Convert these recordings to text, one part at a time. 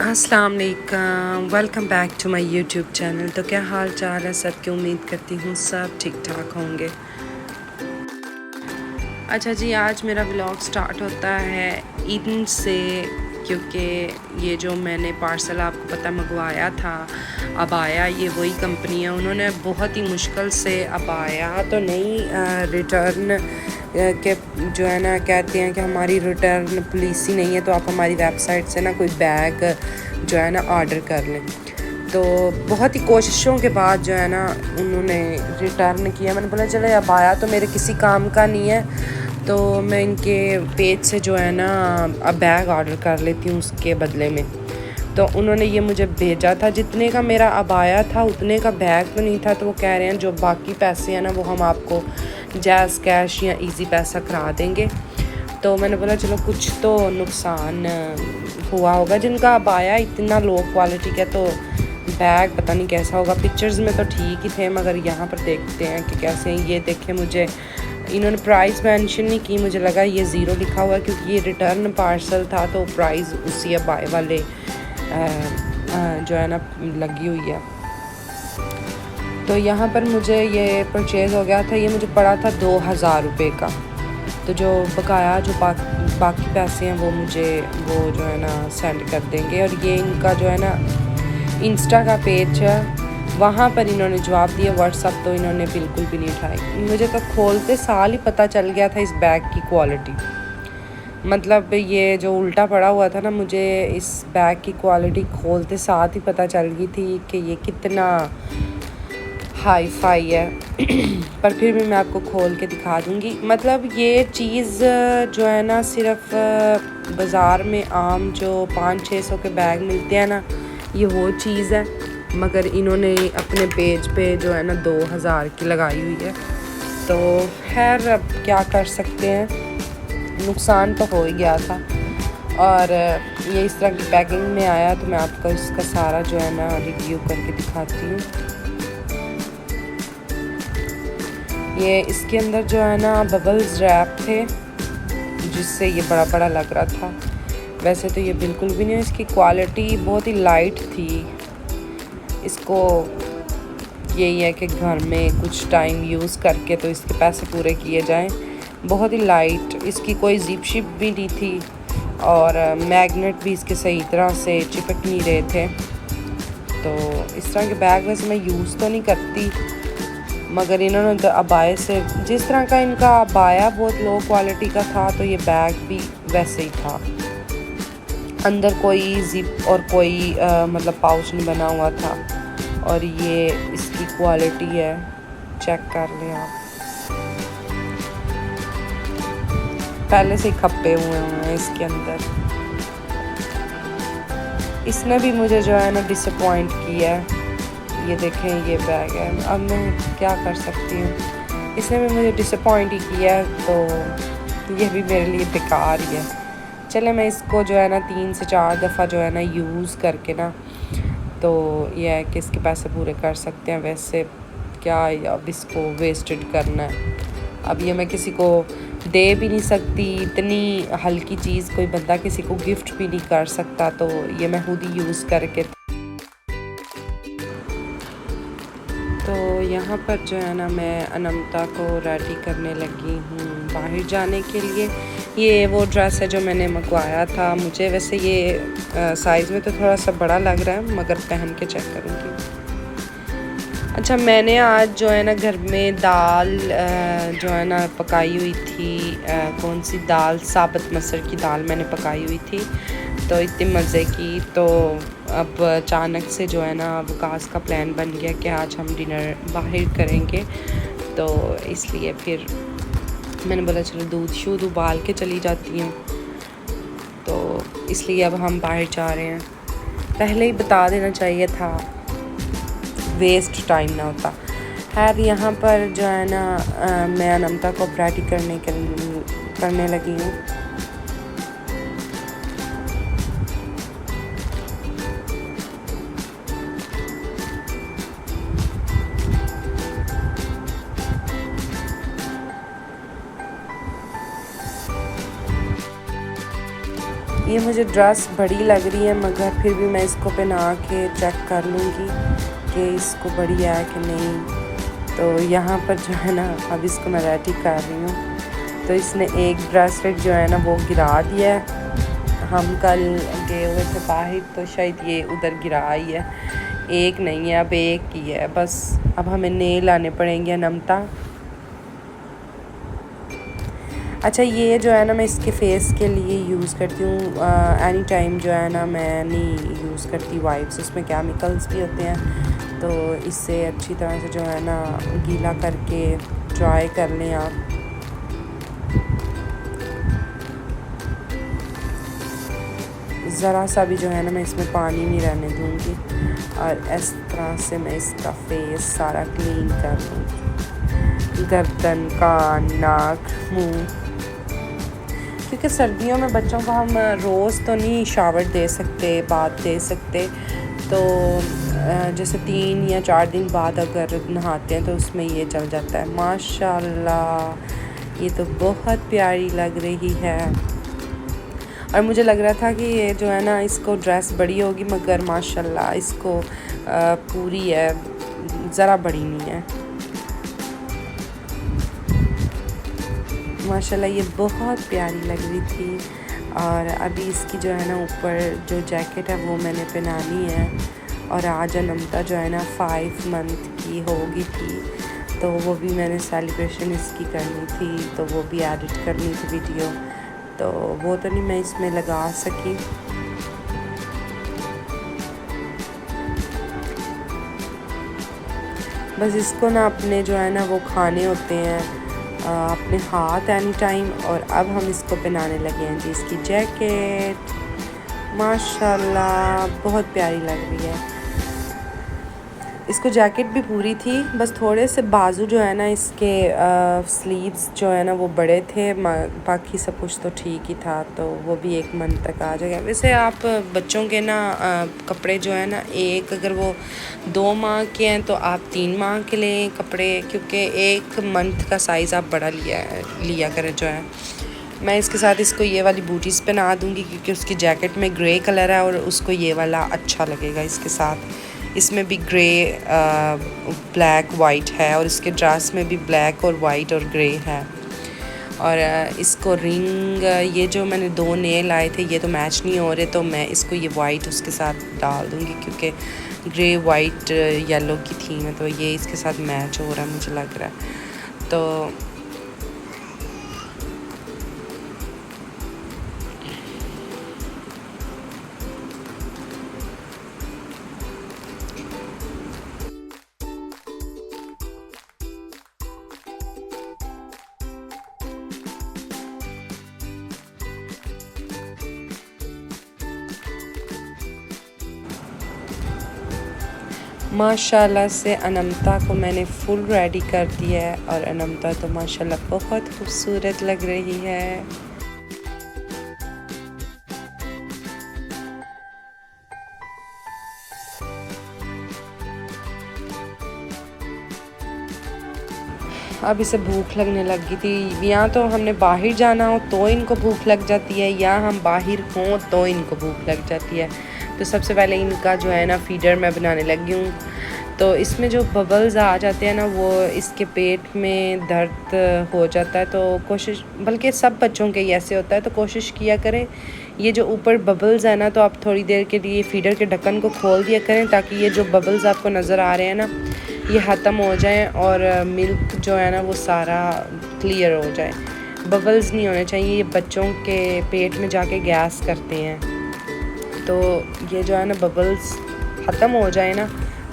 अस्सलाम वालेकुम, welcome back to my YouTube channel. तो क्या हाल चाल है सबकी, उम्मीद करती हूँ सब ठीक ठाक होंगे। अच्छा जी, आज मेरा व्लॉग स्टार्ट होता है ईद से, क्योंकि ये जो मैंने पार्सल आपको पता मंगवाया था अब आया, ये वही कंपनी है। उन्होंने बहुत ही मुश्किल से अब आया तो नहीं, रिटर्न के जो है ना कहते हैं कि हमारी रिटर्न पॉलिसी नहीं है, तो आप हमारी वेबसाइट से ना कोई बैग जो है ना ऑर्डर कर लें। तो बहुत ही कोशिशों के बाद जो है ना उन्होंने रिटर्न किया। मैंने बोला चलो अब आया तो मेरे किसी काम का नहीं है, तो मैं इनके पेज से जो है ना अब बैग ऑर्डर कर लेती हूँ उसके बदले में। तो उन्होंने ये मुझे भेजा था, जितने का मेरा अब आया था उतने का बैग तो नहीं था। तो वो कह रहे हैं जो बाकी पैसे हैं ना वो हम आपको जैज़ कैश या इजी पैसा करा देंगे। तो मैंने बोला चलो कुछ तो नुकसान हुआ होगा। जिनका अब आया इतना लो क्वालिटी का, तो बैग पता नहीं कैसा होगा। पिक्चर्स में तो ठीक ही थे, मगर यहाँ पर देखते हैं कि कैसे हैं। ये देखें, मुझे इन्होंने प्राइस मेंशन नहीं की, मुझे लगा ये ज़ीरो लिखा हुआ है क्योंकि ये रिटर्न पार्सल था, तो प्राइस उसी बाय वाले जो है ना लगी हुई है। तो यहाँ पर मुझे ये परचेज़ हो गया था, ये मुझे पड़ा था 2000 रुपये का। तो जो बकाया जो बाकी पैसे हैं वो मुझे वो जो है ना सेंड कर देंगे। और ये इनका जो है ना इंस्टा का पेज है, वहाँ पर इन्होंने जवाब दिया। व्हाट्सअप तो इन्होंने बिल्कुल भी नहीं उठाई। मुझे तो खोलते साल ही पता चल गया था इस बैग की क्वालिटी। मतलब ये जो उल्टा पड़ा हुआ था ना, मुझे इस बैग की क्वालिटी खोलते साथ ही पता चल गई थी कि ये कितना हाई फाई है। पर फिर भी मैं आपको खोल के दिखा दूँगी। मतलब ये चीज़ जो है ना सिर्फ बाज़ार में आम जो 500-600 के बैग मिलते हैं ना, ये वो चीज़ है। मगर इन्होंने अपने पेज पे जो है ना 2000 की लगाई हुई है। तो खैर अब क्या कर सकते हैं, नुकसान तो हो ही गया था। और ये इस तरह की पैकिंग में आया, तो मैं आपको इसका सारा जो है ना रिव्यू करके दिखाती हूँ। ये इसके अंदर जो है ना बबल्स रैप थे, जिससे ये बड़ा बड़ा लग रहा था। वैसे तो ये बिल्कुल भी नहीं, इसकी क्वालिटी बहुत ही लाइट थी। इसको यही है कि घर में कुछ टाइम यूज़ करके तो इसके पैसे पूरे किए जाएं। बहुत ही लाइट, इसकी कोई जिप शिप भी नहीं थी, और मैग्नेट भी इसके सही तरह से चिपक नहीं रहे थे। तो इस तरह के बैग वैसे मैं यूज़ तो नहीं करती, मगर इन्होंने अबाए से, जिस तरह का इनका अबाया बहुत लो क्वालिटी का था, तो ये बैग भी वैसे ही था। अंदर कोई जिप और कोई मतलब पाउच नहीं बना हुआ था। और ये इसकी क्वालिटी है, चेक कर लें आप। पहले से ही खप्पे हुए हैं इसके अंदर। इसने भी मुझे जो है ना डिसअपॉइंट किया है। ये देखें, ये बैग है। अब मैं क्या कर सकती हूँ, इसने भी मुझे डिसअपॉइंट ही किया है, तो ये भी मेरे लिए बेकार ही है। चले मैं इसको जो है ना 3 से 4 दफ़ा जो है ना यूज़ करके ना, तो यह है कि इसके पैसे पूरे कर सकते हैं। वैसे क्या अब इसको वेस्टेड करना है। अब ये मैं किसी को दे भी नहीं सकती, इतनी हल्की चीज़ कोई बंदा किसी को गिफ्ट भी नहीं कर सकता। तो ये मैं खुद ही यूज़ करके, तो यहाँ पर जो है ना मैं अनमता को रेडी करने लगी हूँ बाहर जाने के लिए। ये वो ड्रेस है जो मैंने मंगवाया था। मुझे वैसे ये साइज़ में तो थोड़ा सा बड़ा लग रहा है, मगर पहन के चेक करूँगी। अच्छा, मैंने आज जो है ना घर में दाल जो है ना पकाई हुई थी। कौन सी दाल, साबुत मसर की दाल मैंने पकाई हुई थी, तो इतनी मज़े की। तो अब अचानक से जो है ना वकास का प्लान बन गया कि आज हम डिनर बाहर करेंगे। तो इसलिए फिर मैंने बोला चलो दूध शूध उबाल के चली जाती हूँ। तो इसलिए अब हम बाहर जा रहे हैं। पहले ही बता देना चाहिए था, वेस्ट टाइम ना होता। खैर यहाँ पर जो है ना मैं अनमता को रेडी करने लगी हूँ। ये मुझे ड्रेस बड़ी लग रही है, मगर फिर भी मैं इसको पहना के चेक कर लूँगी कि इसको बढ़िया है कि नहीं। तो यहाँ पर जो है ना अब इसको मैं रेडी कर रही हूँ। तो इसने एक ब्रेसलेट जो है ना वो गिरा दिया है। हम कल गए हुए थे बाहर, तो शायद ये उधर गिरा ही है। एक नहीं है, अब एक ही है बस। अब हमें नेल आने पड़ेंगे नमता। अच्छा, ये जो है ना मैं इसके फेस के लिए यूज़ करती हूँ। एनी टाइम जो है ना मैं नहीं यूज़ करती वाइप्स, उसमें केमिकल्स भी होते हैं। तो इससे अच्छी तरह से जो है ना गीला करके ड्राई कर लें आप। ज़रा सा भी जो है ना मैं इसमें पानी नहीं रहने दूँगी, और इस तरह से मैं इसका फेस सारा क्लीन कर लूँगी, गर्दन, कान, नाक, मुंह। क्योंकि सर्दियों में बच्चों को हम रोज़ तो नहीं शावर दे सकते, बाथ दे सकते। तो जैसे 3 या 4 दिन बाद अगर नहाते हैं तो उसमें ये चल जाता है। माशाल्लाह, ये तो बहुत प्यारी लग रही है। और मुझे लग रहा था कि ये जो है ना इसको ड्रेस बड़ी होगी, मगर माशाल्लाह इसको पूरी है, ज़रा बड़ी नहीं है। माशाल्लाह ये बहुत प्यारी लग रही थी। और अभी इसकी जो है ना ऊपर जो जैकेट है वो मैंने पहनानी है। और आज नमता जो है ना 5 मंथ की होगी थी, तो वो भी मैंने सेलिब्रेशन इसकी करनी थी, तो वो भी एडिट करनी थी वीडियो। तो वो तो नहीं मैं इसमें लगा सकी। बस इसको ना अपने जो है ना वो खाने होते हैं अपने हाथ एनी टाइम। और अब हम इसको पहनाने लगे हैं जी इसकी जैकेट। माशाल्लाह बहुत प्यारी लग रही है। इसको जैकेट भी पूरी थी, बस थोड़े से बाजू जो है ना इसके स्लीव्स जो है ना वो बड़े थे, बाकी सब कुछ तो ठीक ही था। तो वो भी 1 मंथ तक आ जाएगा। वैसे आप बच्चों के ना कपड़े जो है ना, एक अगर वो 2 माह के हैं तो आप 3 माह के लें कपड़े, क्योंकि 1 मंथ का साइज़ आप बड़ा लिया करें जो है। मैं इसके साथ इसको ये वाली बूटीज़ पहना दूँगी, क्योंकि उसकी जैकेट में ग्रे कलर है और उसको ये वाला अच्छा लगेगा इसके साथ। इसमें भी ग्रे ब्लैक वाइट है, और इसके ड्रेस में भी ब्लैक और वाइट और ग्रे है। और इसको रिंग, ये जो मैंने 2 नेल आए थे ये तो मैच नहीं हो रहे, तो मैं इसको ये वाइट उसके साथ डाल दूँगी, क्योंकि ग्रे वाइट येलो की थी मैं, तो ये इसके साथ मैच हो रहा है मुझे लग रहा है। तो माशाल्लाह से अनमता को मैंने फुल रेडी कर दिया है, और अनमता तो माशाल्लाह बहुत खूबसूरत लग रही है। अब इसे भूख लगने लगी थी। या तो हमने बाहर जाना हो तो इनको भूख लग जाती है, या हम बाहर हों तो इनको भूख लग जाती है। तो सबसे पहले इनका जो है ना फीडर मैं बनाने लगी हूँ। तो इसमें जो बबल्स आ जाते हैं ना, वो इसके पेट में दर्द हो जाता है। तो कोशिश, बल्कि सब बच्चों के ऐसे होता है, तो कोशिश किया करें ये जो ऊपर बबल्स है ना, तो आप थोड़ी देर के लिए फीडर के ढक्कन को खोल दिया करें, ताकि ये जो बबल्स आपको नज़र आ रहे हैं ना ये ख़त्म हो जाएं, और मिल्क जो है ना वो सारा क्लियर हो जाए। बबल्स नहीं होने चाहिए, ये बच्चों के पेट में जाके गैस करते हैं। तो ये जो है ना बबल्स ख़त्म हो जाए ना,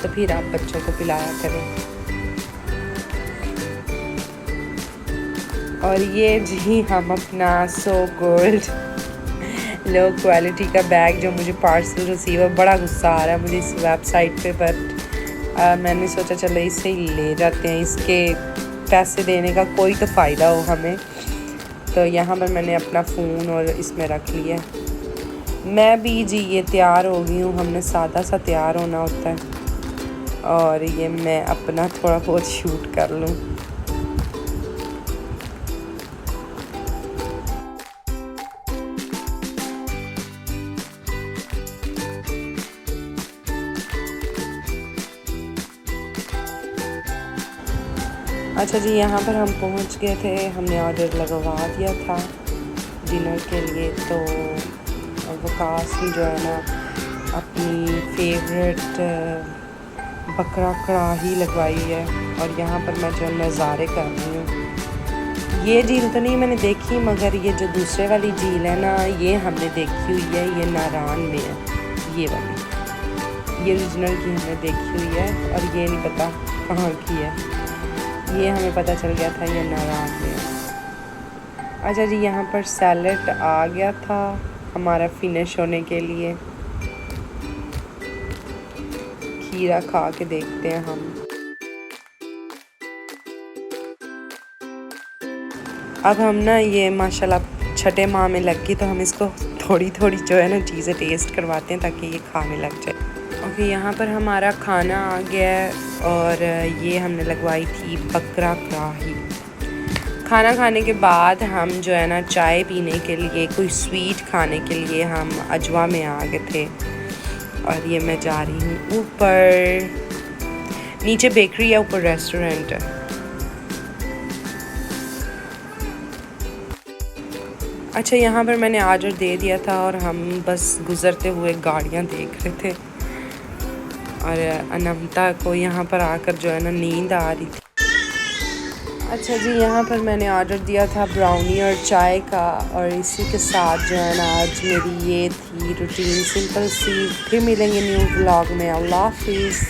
तो फिर आप बच्चों को पिलाया करें। और ये जी हम अपना सो गोल्ड लो क्वालिटी का बैग जो मुझे पार्सल रिसीव है, बड़ा गुस्सा आ रहा है मुझे इस वेबसाइट पे, बट मैंने सोचा चलो इससे ही ले जाते हैं, इसके पैसे देने का कोई तो फ़ायदा हो हमें। तो यहाँ पर मैंने अपना फ़ोन और इसमें रख लिया। मैं भी जी ये तैयार हो गई हूँ, हमने सादा सा तैयार होना होता है। और ये मैं अपना थोड़ा बहुत शूट कर लूँ। अच्छा जी, यहाँ पर हम पहुँच गए थे, हमने ऑर्डर लगवा दिया था डिनर के लिए। तो वकास जो है ना अपनी फेवरेट बकरा कढ़ाई लगवाई है और यहाँ पर मैं जो नज़ारे कर रही हूँ। ये झील तो नहीं मैंने देखी, मगर ये जो दूसरे वाली झील है ना ये हमने देखी हुई है, ये नारान में है। ये वाली ये ओरिजिनल की हमने देखी हुई है और ये नहीं पता कहाँ की है, ये हमें पता चल गया था ये नाराज में। अच्छा जी, यहाँ पर सैलेड आ गया था हमारा फिनिश होने के लिए। खीरा खा के देखते हैं हम। अब हम ना ये माशाल्लाह छठे माह में लग गई, तो हम इसको थोड़ी थोड़ी जो है ना चीज़ें टेस्ट करवाते हैं ताकि ये खाने लग जाए। ओके, यहाँ पर हमारा खाना आ गया है और ये हमने लगवाई थी बकरा कढ़ाई। खाना खाने के बाद हम जो है ना चाय पीने के लिए, कोई स्वीट खाने के लिए हम अजवा में आ गए थे। और ये मैं जा रही हूँ ऊपर, नीचे बेकरी है, ऊपर रेस्टोरेंट है। अच्छा, यहाँ पर मैंने ऑर्डर दे दिया था और हम बस गुज़रते हुए गाड़ियाँ देख रहे थे और अनमता को यहाँ पर आकर जो है ना नींद आ रही थी। अच्छा जी, यहाँ पर मैंने ऑर्डर दिया था ब्राउनी और चाय का, और इसी के साथ जो है ना आज मेरी ये थी रूटीन सिंपल सी। फिर मिलेंगे न्यू व्लॉग में। अल्लाह हाफिज़।